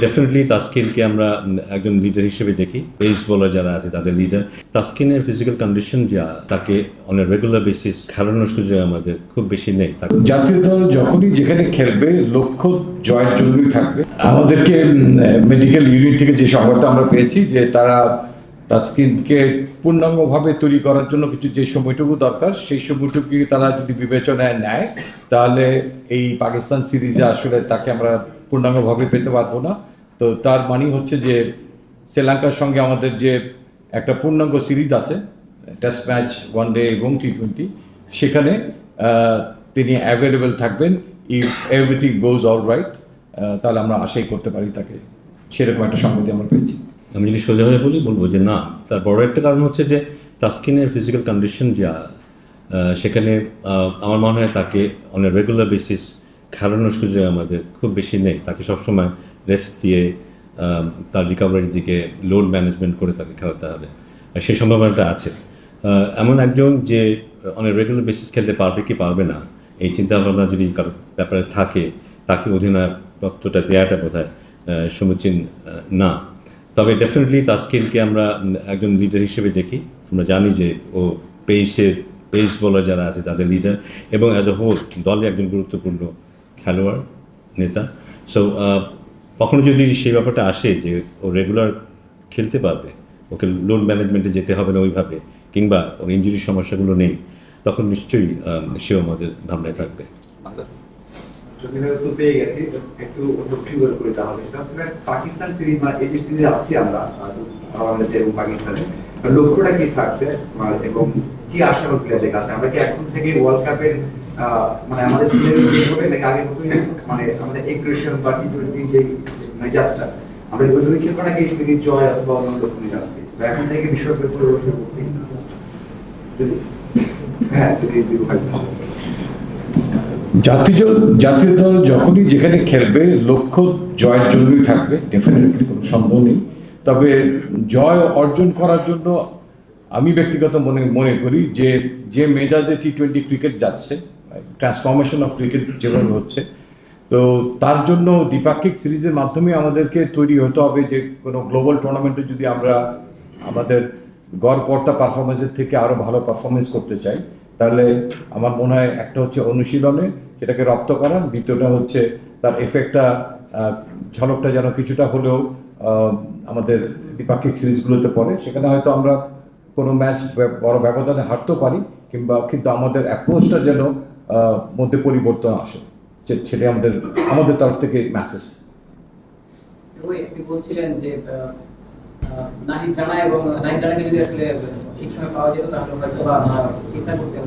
Definitely তাসকিনকে আমরা একজন leader হিসেবে দেখি। পেস বোলার যারা আছে তাদের লিডার। তাসকিনের ফিজিক্যাল কন্ডিশন যা, তাকে অন এ রেগুলার বেসিস খেলানোর সুযোগ আমাদের খুব বেশি নেই। জাতীয় দল যখনই যেখানে খেলবে লক্ষ্য জয়ের জন্যই থাকবে। আমাদেরকে মেডিকেল ইউনিট থেকে যে সংবাদটা আমরা পেয়েছি যে তারা তাসকিনকে পূর্ণাঙ্গভাবে তৈরি করার জন্য কিছু যে সময়টুকু দরকার সেই সময়টুকু তারা যদি বিবেচনায় নেয় তাহলে এই পাকিস্তান সিরিজে আসলে তাকে আমরা পূর্ণাঙ্গভাবে পেতে পারবো না। তো তার মানে হচ্ছে যে শ্রীলঙ্কার সঙ্গে আমাদের যে একটা পূর্ণাঙ্গ সিরিজ আছে, টেস্ট ম্যাচ, ওয়ানডে এবং টি20, সেখানে তিনি অ্যাভেলেবেল থাকবেন। If everything goes all right, তাহলে আমরা আশাই করতে পারি তাকে, সেরকম একটা সংগতি আমরা পেয়েছি। আমি যদি সোজাভাবে বলবো যে না, তার বড় একটা কারণ হচ্ছে যে তাসকিনের ফিজিক্যাল কন্ডিশন যা, সেখানে আমার মনে হয় তাকে অন এ রেগুলার বেসিস খেলানোর সুযোগ আমাদের খুব বেশি নেই। তাকে সবসময় রেস্ট দিয়ে তার রিকভারির দিকে লোড ম্যানেজমেন্ট করে তাকে খেলাতে হবে, সেই সম্ভাবনাটা আছে। এমন একজন যে অন এ রেগুলার বেসিস খেলতে পারবে কি পারবে না, এই চিন্তাভাবনা যদি কারোর ব্যাপারে থাকে, তাকে অধিনায়কত্বটা দেওয়াটা বোধহয় সমীচীন না। তবে ডেফিনেটলি তাসকিনকে আমরা একজন লিডার হিসেবে দেখি। আমরা জানি যে ও পেস বোলার যারা আছে তাদের লিডার এবং অ্যাজ এ হোল দলে একজন গুরুত্বপূর্ণ খেলোয়াড়, নেতা। সো কখনো যদি সেই ব্যাপারটা আসে যে ও রেগুলার খেলতে পারবে, ওকে লোড ম্যানেজমেন্টে যেতে হবে না ওইভাবে, কিংবা ওর ইঞ্জুরির সমস্যাগুলো নেই, তখন নিশ্চয়ই সেও আমাদের ভাবনায় থাকবে। তো পেয়ে গেছি, একটু করি তাহলে। পাকিস্তান সিরিজ মানে এই সিরিজে আছি আমরা বাংলাদেশ এবং পাকিস্তানে, লক্ষ্যটা কি থাকছে এবং কি আশা করি প্লেয়ারদের কাছে? আমরা কি এখন থেকে ওয়ার্ল্ড কাপের মানে আমাদের সিলেক্ট হবে নাকি আগে মানে আমাদের এগ্রেশন বা টি20 যে মেজাজটা আমরা ওইভাবে খেলবো নাকি এই সিরিজ জয় অথবা অন্য লক্ষ্য নিয়ে যাচ্ছি, বা এখন থেকে বিশ্বকাপের পরিবেশন করছি? হ্যাঁ, যদি জাতীয় দল যখনই যেখানে খেলবে লক্ষ্য জয়ের জন্যই থাকবে, ডেফিনেটলি কোনো সন্দেহ নেই। তবে জয় অর্জন করার জন্য আমি ব্যক্তিগত মনে করি যে মেজাজে টি20 ক্রিকেট যাচ্ছে, ট্রান্সফরমেশন অফ ক্রিকেট যেভাবে হচ্ছে, তো তার জন্য দ্বিপাক্ষিক সিরিজের মাধ্যমে আমাদেরকে তৈরি হতে হবে যে কোনো গ্লোবাল টুর্নামেন্টে যদি আমরা আমাদের গড়পড়তা পারফরমেন্সের থেকে আরও ভালো পারফরমেন্স করতে চাই, তাহলে আমার মনে হয় একটা হচ্ছে অনুশীলনে সেটাকে রপ্ত করা, দ্বিতীয়টা হচ্ছে তার এফেক্টটা, ঝলকটা যেন কিছুটা হলেও আমাদের দ্বিপাক্ষিক সিরিজগুলোতে পড়ে। সেখানে হয়তো আমরা কোনো ম্যাচ বড় ব্যবধানে হারতেও পারি, কিন্তু আমাদের অ্যাপ্রোচটা যেন মধ্যে পরিবর্তন আসে, সেটাই আমাদের তরফ থেকে মেসেজ। আপনি বলছিলেন যে নাহিদ রানাকে যদি আসলে ঠিক সময় পাওয়া যেত তাহলে হয়তো চিন্তা করতে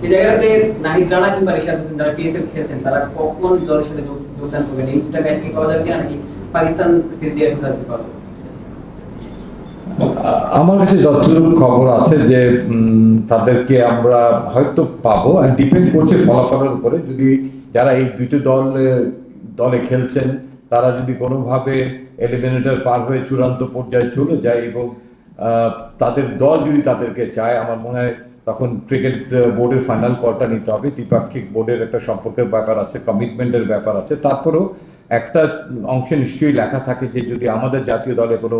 সেই জায়গাটাতে নাহিদ রানা কিংবা রিশাদ হোসেন যারা পিএসএল খেলছেন তারা কখন দলের সাথে যোগদান করবেন? এই দুটা ম্যাচ কি পাওয়া যাবে কিনা, নাকি পাকিস্তান সিরিজে এসে তাদের পাওয়া যাবে? আমার কাছে যতটুকু খবর আছে যে তাদেরকে আমরা হয়তো পাবো, আর ডিপেন্ড করছে ফলাফলের উপরে। যদি যারা এই দুটো দলে খেলছেন তারা যদি কোনোভাবে এলিমিনেটর পার হয়ে চূড়ান্ত পর্যায়ে চলে যায় এবং তাদের দল যদি তাদেরকে চায়, আমার মনে হয় তখন ক্রিকেট বোর্ডের ফাইনাল কলটা নিতে হবে। দ্বিপাক্ষিক বোর্ডের একটা সম্পর্কের ব্যাপার আছে, কমিটমেন্টের ব্যাপার আছে। তারপরেও একটা অংশে নিশ্চয়ই লেখা থাকে যে যদি আমাদের জাতীয় দলে কোনো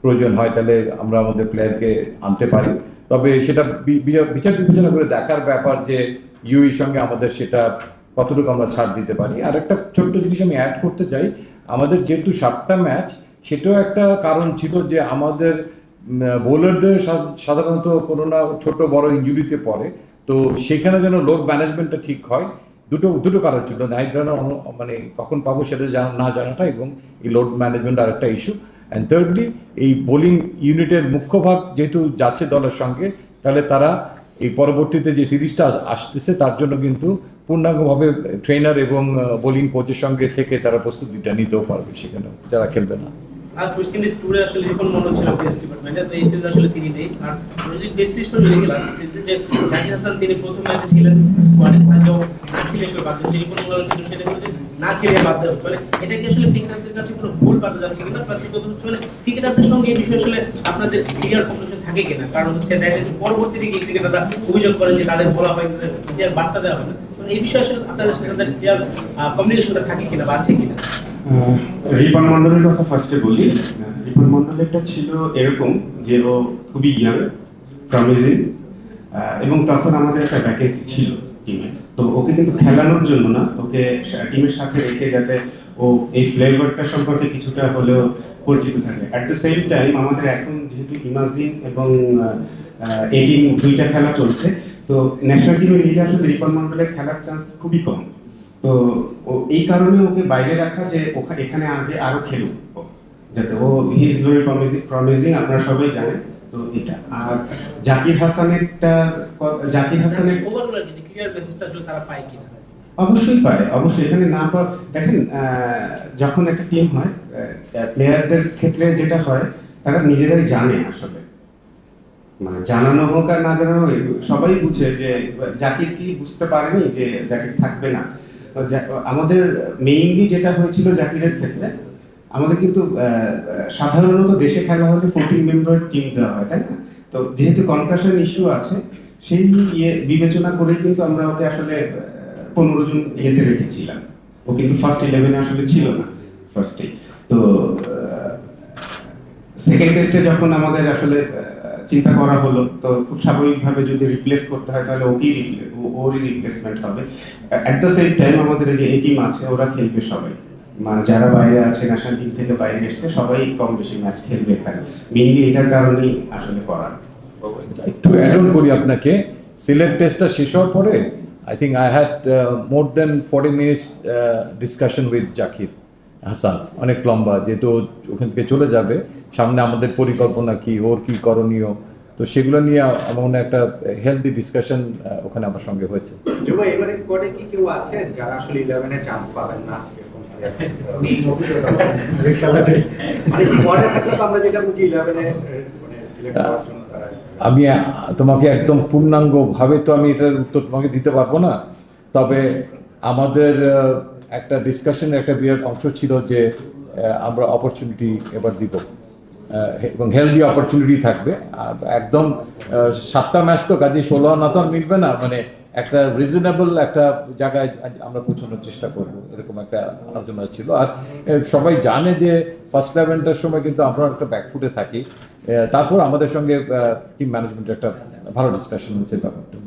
প্রয়োজন হয় তাহলে আমরা আমাদের প্লেয়ারকে আনতে পারি। তবে সেটা বিচার বিবেচনা করে দেখার ব্যাপার যে ইউএর সঙ্গে আমাদের সেটা কতটুকু আমরা ছাড় দিতে পারি। আর একটা ছোট্ট জিনিস আমি অ্যাড করতে চাই, আমাদের যেহেতু 7টা ম্যাচ, সেটাও একটা কারণ ছিল যে আমাদের বোলারদের সাধারণত কোনো না ছোট বড় ইনজুরিতে পড়ে, তো সেখানে যেন লোড ম্যানেজমেন্টটা ঠিক হয়। দুটো কারণ ছিল, নাহিদ রানা মানে কখন পাবো সেটা না জানাটা, এবং এই লোড ম্যানেজমেন্ট আর একটা ইস্যু। অ্যান্ড থার্ডলি এই বোলিং ইউনিটের মুখ্য ভাগ যেহেতু যাচ্ছে দলের সঙ্গে, তাহলে তারা এই পরবর্তীতে যে সিরিজটা আসতেছে তার জন্য কিন্তু পূর্ণাঙ্গভাবে ট্রেনার এবং বোলিং কোচের সঙ্গে থেকে তারা প্রস্তুতিটা নিতেও পারবে সেখানে যারা খেলবে না। লাস্ট ওয়েস্ট ইন্ডিজ ট্যুরে আসলে যখন মনে হচ্ছিল টেস্ট ডিপার্টমেন্টে, তো এই সিরিজ আসলে তিনি নেই। আর যদি টেস্ট সিরিজটা দেখি লাস্ট সিরিজে যে জাহির হাসান তিনি প্রথম ম্যাচে ছিলেন, স্কোয়াডে থাকেও খেলে আসলে বাদ দিচ্ছে, কোনো সেটা কিন্তু না খেলে বাদ দেওয়া হচ্ছে। মানে এটা কি আসলে ক্রিকেটারদের কাছে কোনো ভুল বাদ যাচ্ছে কিনা, প্রতিগত হচ্ছে মানে ক্রিকেটারদের সঙ্গে এই বিষয়ে আসলে আপনাদের ক্লিয়ার কমিউনিকেশন থাকে কিনা? কারণ হচ্ছে দেখা যাচ্ছে পরবর্তী দিকে ক্রিকেটাররা অভিযোগ করেন যে তাদের বলা হয় ক্লিয়ার বার্তা দেওয়া হয় না। তো এই বিষয়ে আসলে আপনাদের সাথে ক্লিয়ার কমিউনিকেশনটা থাকে কিনা বা আছে কিনা? রিপন মন্ডলের কথা ফার্স্টে বলি। রিপন মন্ডলেরটা ছিল এরকম যে ও খুবই ইয়াং, প্রমিজিং, এবং তখন আমাদের একটা ভ্যাকেন্সি ছিল টিমে। তো ওকে কিন্তু খেলানোর জন্য না, ওকে টিমের সাথে রেখে যাতে ও এই ফ্লেভারটা সম্পর্কে কিছুটা হলেও পরিচিত থাকে। অ্যাট দ্য সেম টাইম আমাদের এখন যেহেতু ইমাজিন এবং এটিন দুইটা খেলা চলছে, তো ন্যাশনাল টিমের লিগে আসলে রিপন মন্ডলের খেলার চান্স খুবই কম। তো এই কারণে ওকে বাইরে রাখা যে এখানে আগে আরো খেলুক, যাতে ও হি ইজ ভেরি প্রমিজিং, আপনারা সবাই জানেন। তো এটা আর জাকির হাসানের ওভারঅল ক্লিয়ার মেসেজটা যদি তারা পায় কিনা? অবশ্যই পায়, অবশ্যই। এখানে না পাওয়া, দেখেন যখন একটা টিম হয়, প্লেয়ারদের ক্ষেত্রে যেটা হয় তারা নিজেরাই জানে আসলে, মানে জানানো হোক আর না জানানো হোক সবাই বুঝে যে জাকির কি বুঝতে পারেনি যে জাকির থাকবে না। আমাদের মেইনলি যেটা হয়েছিল জাকিরের ক্ষেত্রে, আমাদের কিন্তু সাধারণত দেশে খেলা হলে 14 মেম্বার টিম দেওয়া হয়, তাই না? তো যেহেতু কনকাশন ইস্যু আছে, সেই বিবেচনা করেই কিন্তু আমরা ওকে আসলে 15 জন ইয়েতে রেখেছিলাম। ও কিন্তু ফার্স্ট 11-এ আসলে ছিল না ফার্স্টে। তো সেকেন্ড টেস্টে যখন আমাদের আসলে চিন্তা করা হলো, তো খুব স্বাভাবিকভাবে যদি রিপ্লেস করতে হয় তাহলে ওরই রিপ্লেসমেন্ট হবে। অ্যাট দ্য সেম টাইম আমাদের যে এই টিম আছে ওরা খেলবে সবাই, মানে যারা বাইরে আছে ন্যাশনাল টিম থেকে বাইরে এসছে সবাই কম বেশি ম্যাচ খেলবে এখানে। মেইনলি এটার কারণেই আসলে করা। একটু অ্যাড অন করি আপনাকে, সিলেট টেস্টটা শেষ হওয়ার পরে I think I had more than 40 minutes discussion with Zakir Hasan, অনেক লম্বা, যেহেতু ওখান থেকে চলে যাবে, সামনে আমাদের পরিকল্পনা কি, ওর কি করণীয়, তো সেগুলো নিয়ে আমার মনে হয় একটা হেলদি ডিসকাশন ওখানে আমার সঙ্গে হয়েছে। এবং এবারে স্কোয়াডে কি কেউ আছে যারা আসলে 11-এ চান্স পাবেন না? মানে স্কোয়াডে থাকলে তো আমরা যেটা বুঝি 11-এ মানে সিলেক্ট করার জন্য তারা। আমি তোমাকে একদম পূর্ণাঙ্গভাবে তো আমি এটার উত্তর তোমাকে দিতে পারবো না, তবে আমাদের একটা ডিসকাশনের একটা বিরাট অংশ ছিল যে আমরা অপরচুনিটি এবার দিব, এবং হেলদি অপরচুনিটি থাকবে। একদম 7টা ম্যাচ তো কাজে 16 আনা তো আর মিলবে না, মানে একটা রিজনেবল একটা জায়গায় আমরা পৌঁছানোর চেষ্টা করব, এরকম একটা আলোচনা ছিল। আর সবাই জানে যে ফার্স্ট 11টার সময় কিন্তু আমরা একটা ব্যাকফুটে থাকি। তারপর আমাদের সঙ্গে টিম ম্যানেজমেন্টের একটা ভালো ডিসকাশন হচ্ছে ব্যাপারটা।